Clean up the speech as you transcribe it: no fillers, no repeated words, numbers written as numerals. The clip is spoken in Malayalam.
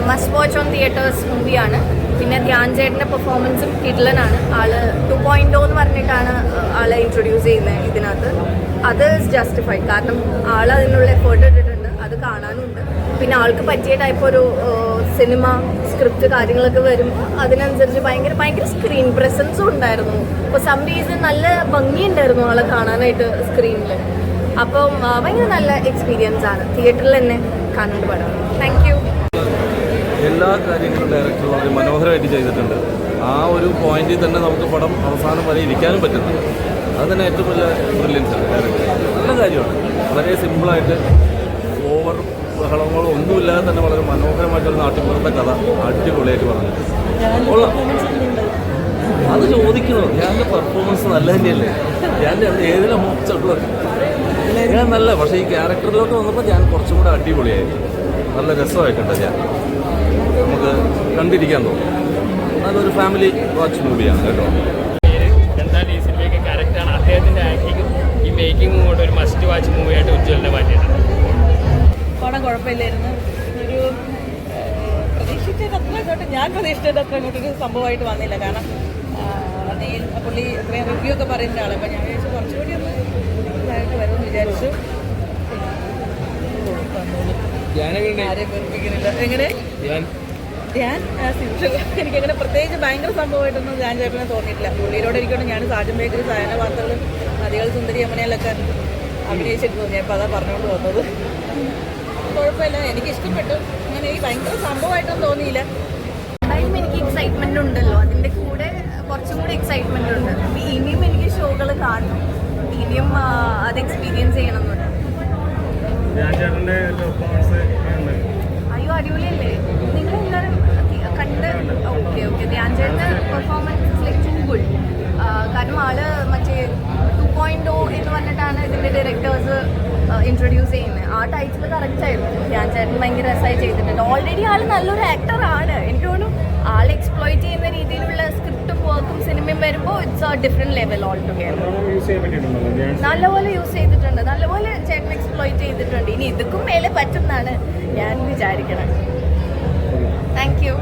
മസ്റ്റ് വാച്ച് ഓൺ തിയേറ്റേഴ്സ് മൂവിയാണ്. പിന്നെ ധ്യാൻ ചേട്ടൻ്റെ പെർഫോമൻസും കിഡ്ലനാണ്. ആള് 2.0 എന്ന് പറഞ്ഞിട്ടാണ് ആളെ ഇൻട്രൊഡ്യൂസ് ചെയ്യുന്നത് ഇതിനകത്ത്. അത് ജസ്റ്റിഫൈഡ്, കാരണം ആൾ അതിനുള്ള എഫേർട്ട് ഇട്ടിട്ടുണ്ട്, അത് കാണാനുണ്ട്. പിന്നെ ആൾക്ക് പറ്റിയ ടൈപ്പ് ഒരു സിനിമ സ്ക്രിപ്റ്റ് കാര്യങ്ങളൊക്കെ വരും, അതിനനുസരിച്ച് ഭയങ്കര സ്ക്രീൻ പ്രസൻസും ഉണ്ടായിരുന്നു. ഇപ്പോൾ സം റീസൺ നല്ല ഭംഗിയുണ്ടായിരുന്നു ആളെ കാണാനായിട്ട് സ്ക്രീനിൽ. അപ്പം ഭയങ്കര നല്ല എക്സ്പീരിയൻസ് ആണ്, തിയേറ്ററിൽ തന്നെ കാണേണ്ട പടം. Thank you. എല്ലാ കാര്യങ്ങളും ഡയറക്ടർ വളരെ മനോഹരമായിട്ട് ചെയ്തിട്ടുണ്ട്. ആ ഒരു പോയിന്റിൽ തന്നെ നമുക്ക് പടം അവസാനം വരെ ഇരിക്കാനും പറ്റുന്നുണ്ട്. അത് തന്നെ ഏറ്റവും വലിയ ബ്രില്യൻസ് ആണ് ഡയറക്ടർ. നല്ല കാര്യമാണ്. വളരെ സിമ്പിളായിട്ട് ഓവർ ബഹളങ്ങളോ ഒന്നുമില്ലാതെ തന്നെ വളരെ മനോഹരമായിട്ടൊരു നാട്ടിൻപുറത്തെ കഥ അടിപൊളിയായിട്ട് പറഞ്ഞു. കൊള്ളാം. അത് ചോദിക്കുന്നത് ഞാൻ്റെ പെർഫോമൻസ് നല്ല തന്നെയല്ലേ, ഞാൻ ഏതിലും മോശമുള്ളത് ഞാൻ നല്ല. പക്ഷേ ഈ ക്യാരക്ടറിലോട്ട് വന്നപ്പോൾ ഞാൻ കുറച്ചും കൂടെ അടിപൊളിയായിരുന്നു. നല്ല രസമായിട്ടുണ്ട്. ഞാൻ നമുക്ക് കണ്ടിരിക്കാൻ തോന്നും. അതൊരു ഫാമിലി വാച്ച് മൂവിയാണ് കേട്ടോ. എന്തായാലും ഈ സിനിമയൊക്കെ കറക്റ്റാണ്. അദ്ദേഹത്തിൻ്റെ ആക്ടിങ്ങും ഈ മേക്കിങ്ങും കൊണ്ട് ഒരു മസ്റ്റ് വാച്ച് മൂവിയായിട്ട് ഉജ്ജ്വലിനെ മാറ്റിയിട്ടുണ്ട്. പടം കുഴപ്പമില്ലായിരുന്നു. ഒരു ഞാൻ പ്രതീക്ഷിച്ചത് അത്ര ഇങ്ങോട്ടൊരു സംഭവമായിട്ട് വന്നില്ല. കാരണം പുള്ളി അത്രയും റിവ്യൂ ഒക്കെ പറയുന്ന ആളെ, അപ്പം ഞാൻ വിചാരിച്ചു കുറച്ചുകൂടി ഒന്ന് ഇതായിട്ട് വരുമെന്ന് വിചാരിച്ചു. ആരെയും വെറുപ്പിക്കുന്നില്ല. എങ്ങനെ ധ്യാൻ എനിക്കങ്ങനെ പ്രത്യേകിച്ച് ഭയങ്കര സംഭവമായിട്ടൊന്നും ധ്യാൻ ചേട്ടനെ തോന്നിയിട്ടില്ല. പുള്ളിയോടെ ഇരിക്കണം. ഞാൻ സാജൻ ബേക്കറി, സായന വാർത്തകളും, നദികൾ സുന്ദരി അമ്മനയിലൊക്കെ അഭിനയിച്ചിട്ട് തോന്നി. അപ്പോൾ അതാ പറഞ്ഞുകൊണ്ട് വന്നത്. കുഴപ്പമില്ല, എനിക്കിഷ്ടപ്പെട്ടു. അങ്ങനെ ഈ ഭയങ്കര സംഭവമായിട്ടൊന്നും തോന്നിയില്ല. എന്തായാലും എനിക്ക് എക്സൈറ്റ്മെൻ്റ് ഉണ്ടല്ലോ, അതിൻ്റെ കൂടെ കുറച്ചും കൂടി എക്സൈറ്റ്മെൻ്റ് ഉണ്ട്. ഇനിയും എനിക്ക് ഷോകൾ കാണണം, ഇനിയും അത് എക്സ്പീരിയൻസ് ചെയ്യണമെന്നുണ്ട്. അയ്യോ അടിപൊളിയല്ലേ, നിങ്ങൾ എല്ലാവരും കണ്ട്? ഓക്കെ ധ്യാൻ ചേട്ടൻ്റെ പെർഫോമൻസ് ലൈക്ക് ടു ഗുഡ്. കാരണം ആള് മറ്റേ 2.0 എന്ന് പറഞ്ഞിട്ടാണ് ഇതിൻ്റെ ഡയറക്ടേഴ്സ് ഇൻട്രൊഡ്യൂസ് ചെയ്യുന്നത്. ആ ടൈറ്റിൽ കറക്റ്റായിരുന്നു. ധ്യാൻ ചേട്ടൻ ഭയങ്കര രസമായി ചെയ്തിട്ടുണ്ട്. ഓൾറെഡി ആൾ നല്ലൊരു ആക്ടറാണ്. എനിക്ക് തോന്നുന്നു ആൾ എക്സ്പ്ലോയിറ്റ് ചെയ്യുന്ന രീതിയിലുള്ള സ്ക്രിപ്റ്റും വർക്കും സിനിമയും വരുമ്പോൾ it's A different level all together. നല്ലപോലെ യൂസ് ചെയ്തിട്ടുണ്ട്, നല്ലപോലെ ചേട്ടൻ എക്സ്പ്ലോയിറ്റ് ചെയ്തിട്ടുണ്ട്. ഇനി ഇതൊക്കെ മേലെ പറ്റുമെന്നാണ് ഞാൻ വിചാരിക്കുന്നത്. Thank you.